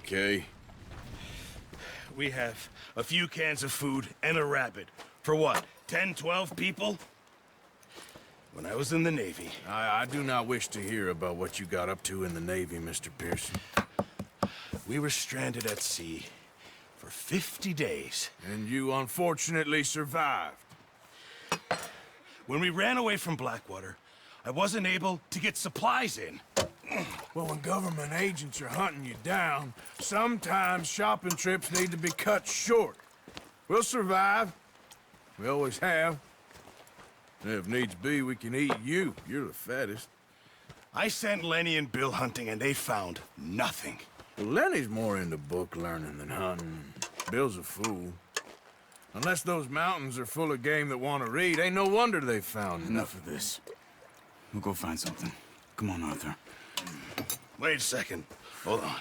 Okay. We have a few cans of food and a rabbit. For what, 10, 12 people? When I was in the Navy... I do not wish to hear about what you got up to in the Navy, Mr. Pearson. We were stranded at sea for 50 days. And you unfortunately survived. When we ran away from Blackwater, I wasn't able to get supplies in. Well, when government agents are hunting you down, sometimes shopping trips need to be cut short. We'll survive. We always have. And if needs be, we can eat you. You're the fattest. I sent Lenny and Bill hunting, and they found nothing. Well, Lenny's more into book learning than hunting. Bill's a fool. Unless those mountains are full of game that want to read, ain't no wonder they found Enough of this. We'll go find something. Come on, Arthur. Wait a second. Hold on.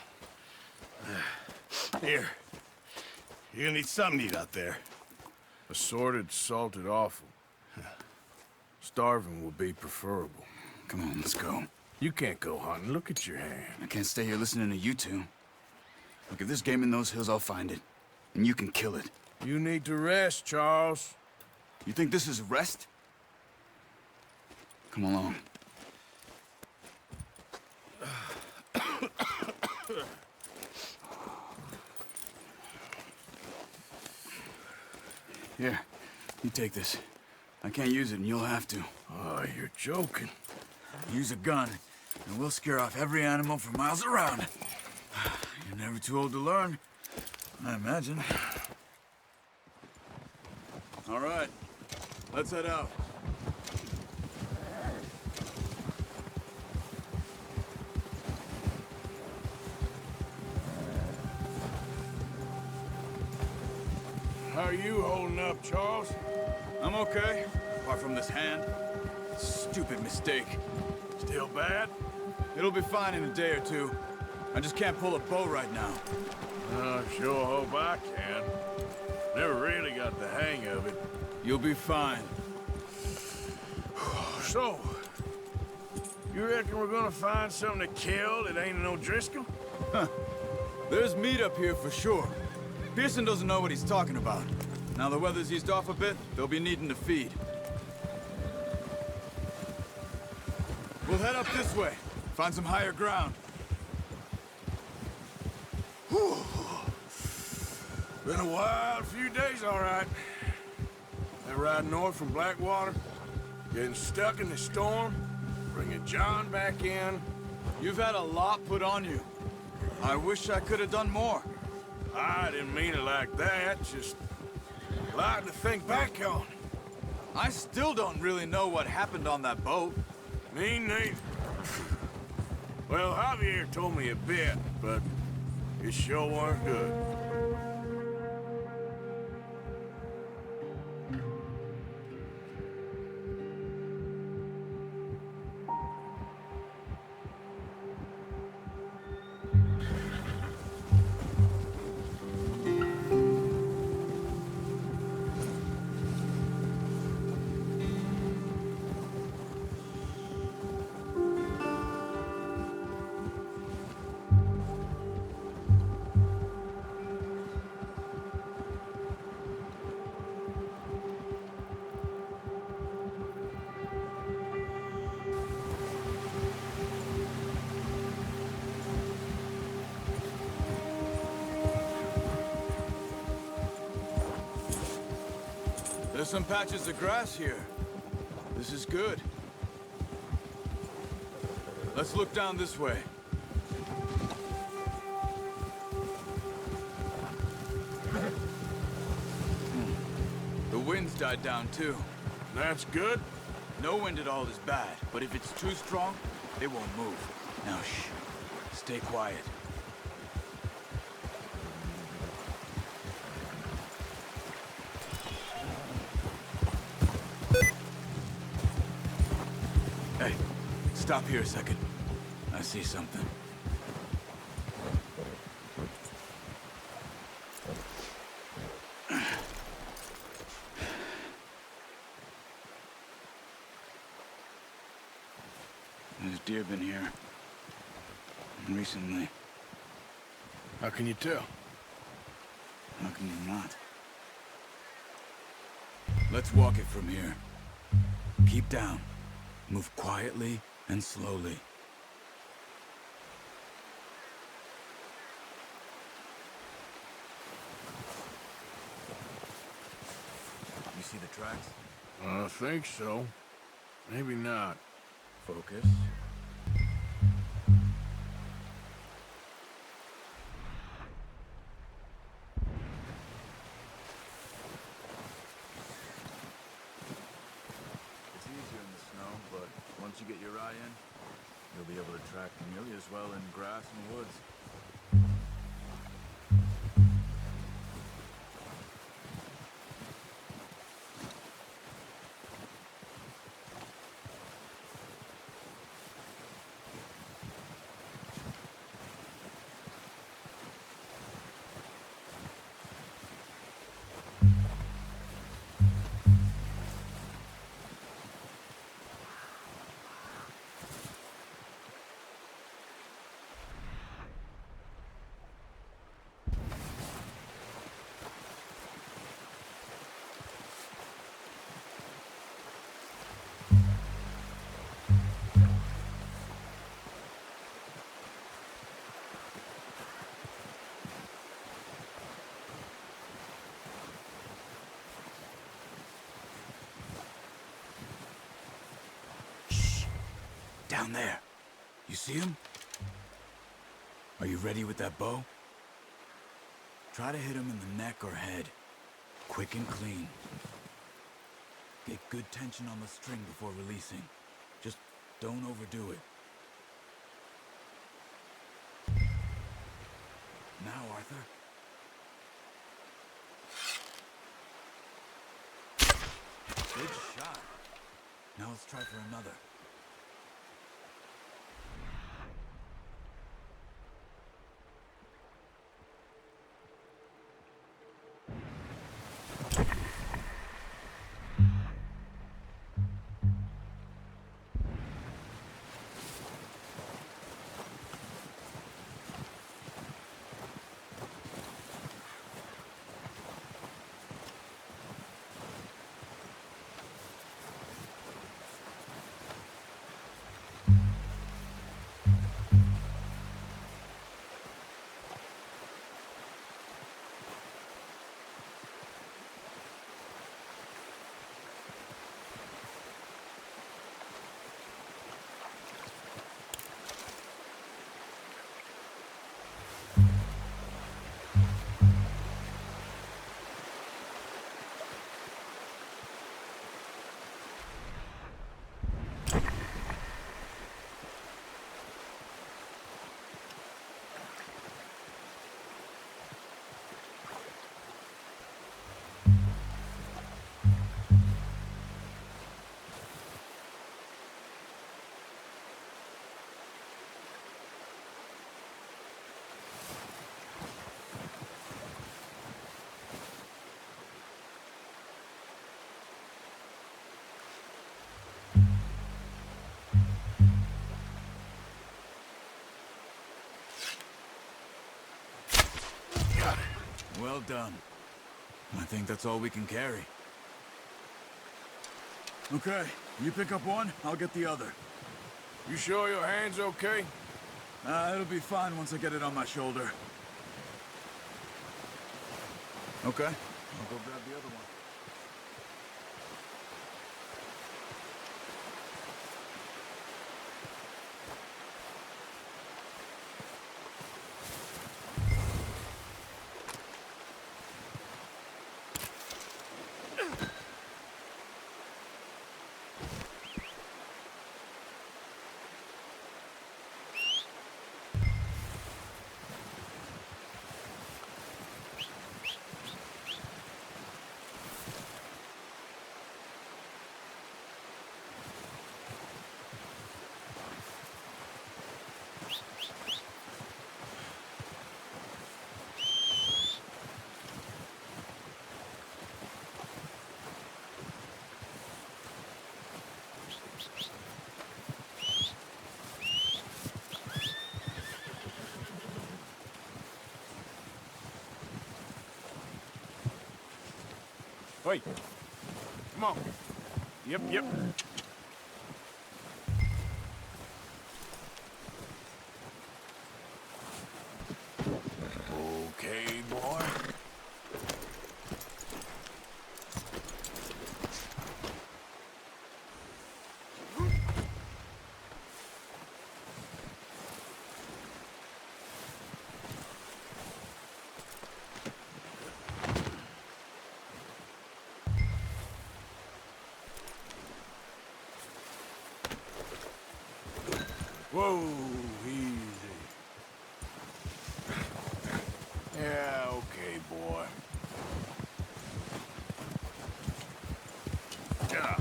Here. You're gonna need something to eat out there. Assorted, salted offal. Starving will be preferable. Come on, let's go. You can't go hunting. Look at your hand. I can't stay here listening to you two. Look, if there's game in those hills, I'll find it. And you can kill it. You need to rest, Charles. You think this is rest? Come along. Here, you take this. I can't use it, and you'll have to. Oh, you're joking. Use a gun, and we'll scare off every animal for miles around. You're never too old to learn, I imagine. All right, let's head out. How are you holding up, Charles? I'm okay, apart from this hand. Stupid mistake. Still bad? It'll be fine in a day or two. I just can't pull a bow right now. I sure hope I can. Never really got the hang of it. You'll be fine. So, you reckon we're gonna find something to kill that ain't no Driscoll? There's meat up here for sure. Pearson doesn't know what he's talking about. Now the weather's eased off a bit, they'll be needing to feed. We'll head up this way. Find some higher ground. Whew. Been a wild few days, all right. That ride north from Blackwater, getting stuck in the storm, bringing John back in. You've had a lot put on you. I wish I could have done more. I didn't mean it like that, just a lot to think back on. I still don't really know what happened on that boat. Me neither. Well, Javier told me a bit, but it sure weren't good. There's some patches of grass here. This is good. Let's look down this way. The wind's died down too. That's good. No wind at all is bad, but if it's too strong, it won't move. Now shh. Stay quiet. Hey, stop here a second. I see something. There's deer been here. Recently. How can you tell? How can you not? Let's walk it from here. Keep down. Move quietly and slowly. You see the tracks? I think so. Maybe not. Focus. It's easier in the snow, but once you get your eye in, you'll be able to track nearly as well in grass and woods. Down there. You see him? Are you ready with that bow? Try to hit him in the neck or head. Quick and clean. Get good tension on the string before releasing. Just don't overdo it. Now, Arthur. Good shot. Now let's try for another. Well done. I think that's all we can carry. Okay, you pick up one, I'll get the other. You sure your hand's okay? It'll be fine once I get it on my shoulder. Okay, I'll go grab the other one. Wait. Come on. Yep, yep. Okay, boy. Whoa, easy. Yeah, okay, boy. Yeah.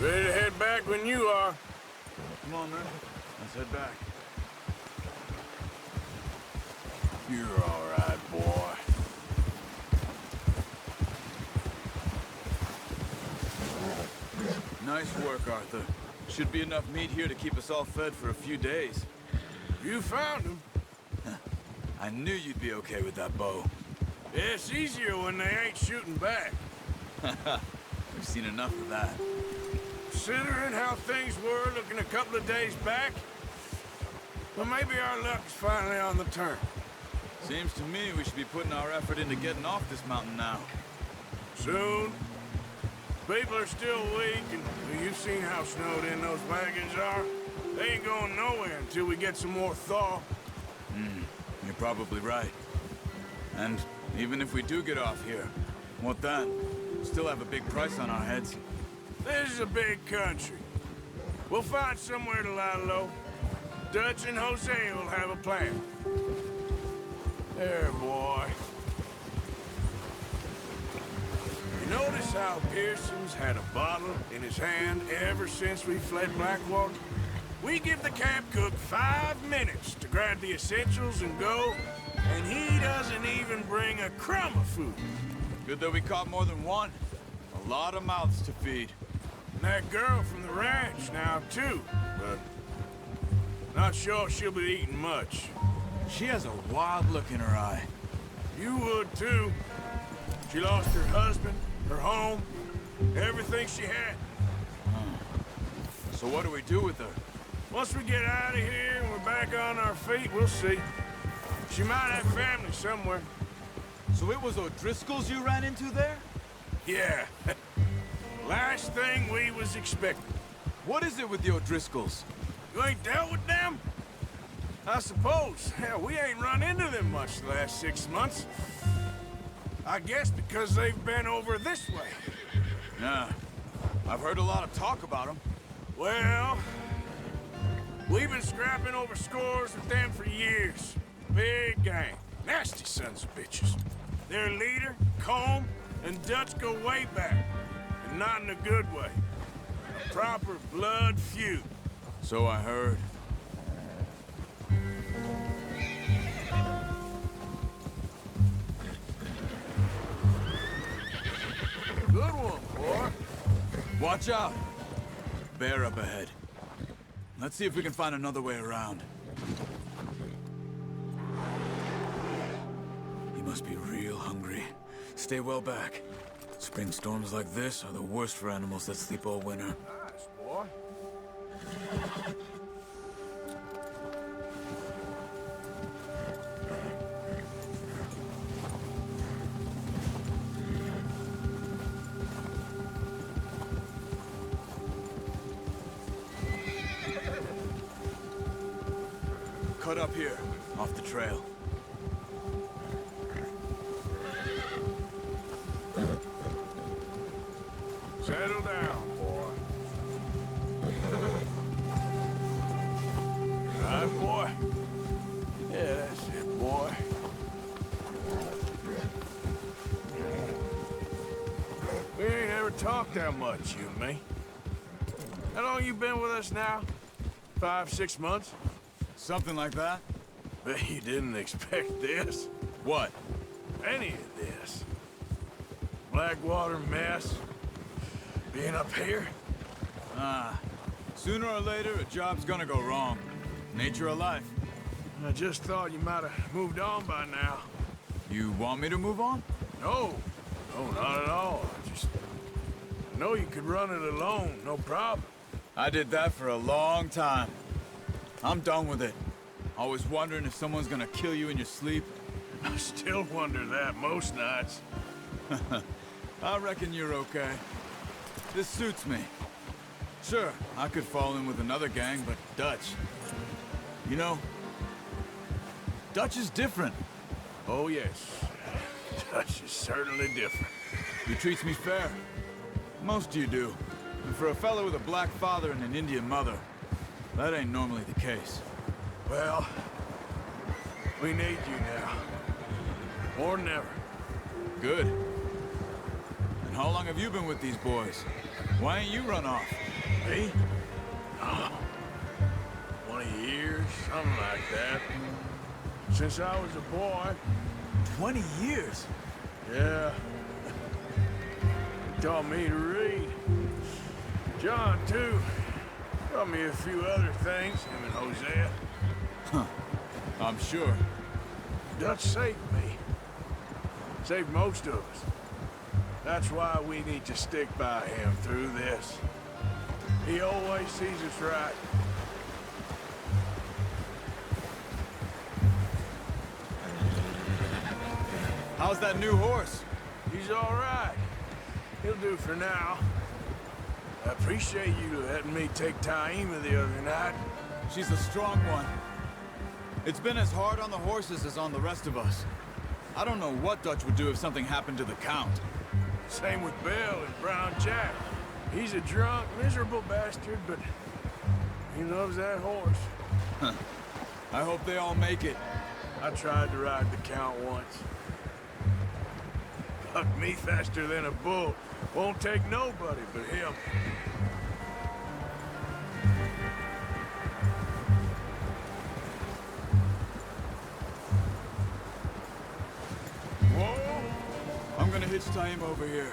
Ready to head back when you are. Come on, man. Let's head back. You're all right, boy. Nice work, Arthur. Should be enough meat here to keep us all fed for a few days. You found him. I knew you'd be okay with that bow. It's easier when they ain't shooting back. We've seen enough of that. Considering how things were looking a couple of days back, well, maybe our luck's finally on the turn. Seems to me we should be putting our effort into getting off this mountain now. Soon. People are still weak, and you've seen how snowed in those wagons are. They ain't going nowhere until we get some more thaw. You're probably right. And even if we do get off here, what then? Still have a big price on our heads. This is a big country. We'll find somewhere to lie low. Dutch and Jose will have a plan. There, boy. You notice how Pearson's had a bottle in his hand ever since we fled Blackwater? We give the camp cook 5 minutes to grab the essentials and go, and he doesn't even bring a crumb of food. Good that we caught more than one. A lot of mouths to feed. And that girl from the ranch now, too, but not sure she'll be eating much. She has a wild look in her eye. You would, too. She lost her husband, her home, everything she had. So what do we do with her? Once we get out of here and we're back on our feet, we'll see. She might have family somewhere. So it was O'Driscoll's you ran into there? Yeah. Last thing we was expecting. What is it with the O'Driscolls? You ain't dealt with them? I suppose. Hell, we ain't run into them much the last 6 months. I guess because they've been over this way. Yeah. I've heard a lot of talk about them. Well, we've been scrapping over scores with them for years. Big gang. Nasty sons of bitches. Their leader, Combe, and Dutch go way back. And not in a good way. A proper blood feud. So I heard. Good one, boy. Watch out! Bear up ahead. Let's see if we can find another way around. He must be real hungry. Stay well back. Spring storms like this are the worst for animals that sleep all winter. Nice, boy. Cut up here, off the trail. Settle down, boy. Right, boy. Yeah, that's it, boy. We ain't ever talked that much, you and me. How long you been with us now? 5, 6 months? Something like that? Bet you didn't expect this. What? Any of this. Blackwater mess. Being up here. Sooner or later, a job's gonna go wrong. Nature of life. I just thought you might have moved on by now. You want me to move on? No. No, not at all. I know you could run it alone, no problem. I did that for a long time. I'm done with it. Always wondering if someone's gonna kill you in your sleep. I still wonder that most nights. I reckon you're okay. This suits me. Sure, I could fall in with another gang, but Dutch... You know, Dutch is different. Oh, yes. Dutch is certainly different. He treats me fair. Most of you do. And for a fellow with a black father and an Indian mother, that ain't normally the case. Well, we need you now. More than ever. Good. And how long have you been with these boys? Why ain't you run off? Me? Oh, 20 years, something like that. Since I was a boy. 20 years? Yeah. He taught me to read. John, too. Taught me a few other things, him and Hosea. Huh. I'm sure. Dutch saved me. Saved most of us. That's why we need to stick by him through this. He always sees us right. How's that new horse? He's all right. He'll do for now. I appreciate you letting me take Taima the other night. She's a strong one. It's been as hard on the horses as on the rest of us. I don't know what Dutch would do if something happened to the Count. Same with Bill and Brown Jack. He's a drunk, miserable bastard, but he loves that horse. I hope they all make it. I tried to ride the Count once. Bucked me faster than a bull. Won't take nobody but him. Whoa! I'm gonna hitch time over here.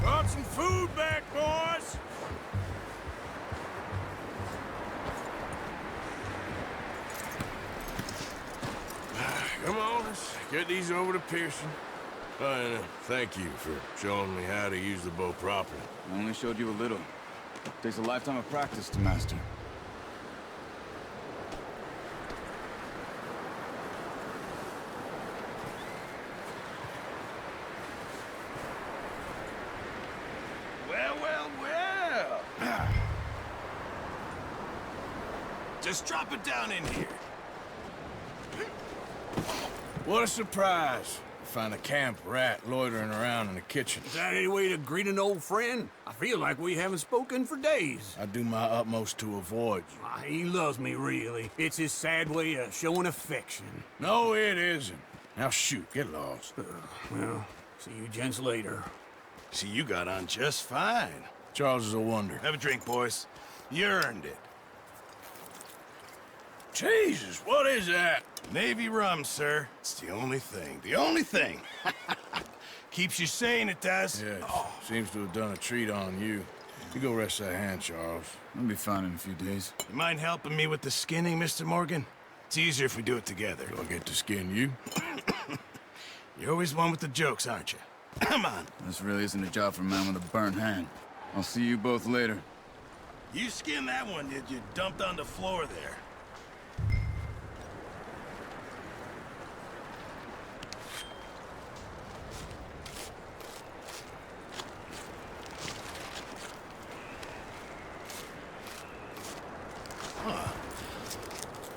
Got some food back, boys! Come on, let's get these over to Pearson. And thank you for showing me how to use the bow properly. I only showed you a little. Takes a lifetime of practice to master. Well, well, well. Just drop it down in here. What a surprise. Find a camp rat loitering around in the kitchen. Is that any way to greet an old friend? I feel like we haven't spoken for days. I do my utmost to avoid you. He loves me, really. It's his sad way of showing affection. No, it isn't. Now shoot, get lost. Well, see you gents later. See, you got on just fine. Charles is a wonder. Have a drink, boys. You earned it. Jesus, what is that? Navy rum, sir. It's the only thing. The only thing. Keeps you sane, it does. Yes, seems to have done a treat on you. You go rest that hand, Charles. I'll be fine in a few days. You mind helping me with the skinning, Mr. Morgan? It's easier if we do it together. Do I get to skin you? You're always one with the jokes, aren't you? Come on. This really isn't a job for a man with a burnt hand. I'll see you both later. You skinned that one that you dumped on the floor there.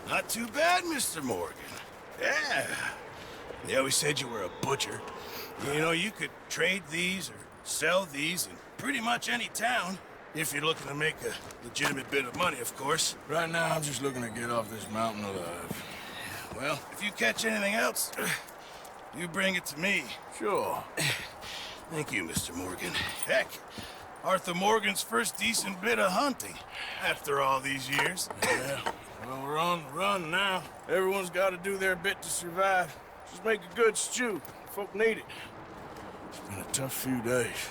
Not too bad, Mr. Morgan. Yeah. They always said you were a butcher. You know, you could trade these or sell these in pretty much any town. If you're looking to make a legitimate bit of money, of course. Right now, I'm just looking to get off this mountain alive. Well, if you catch anything else, you bring it to me. Sure. Thank you, Mr. Morgan. Heck, Arthur Morgan's first decent bit of hunting after all these years. Yeah. Well, we're on the run now. Everyone's got to do their bit to survive. Just make a good stew. Folk need it. It's been a tough few days.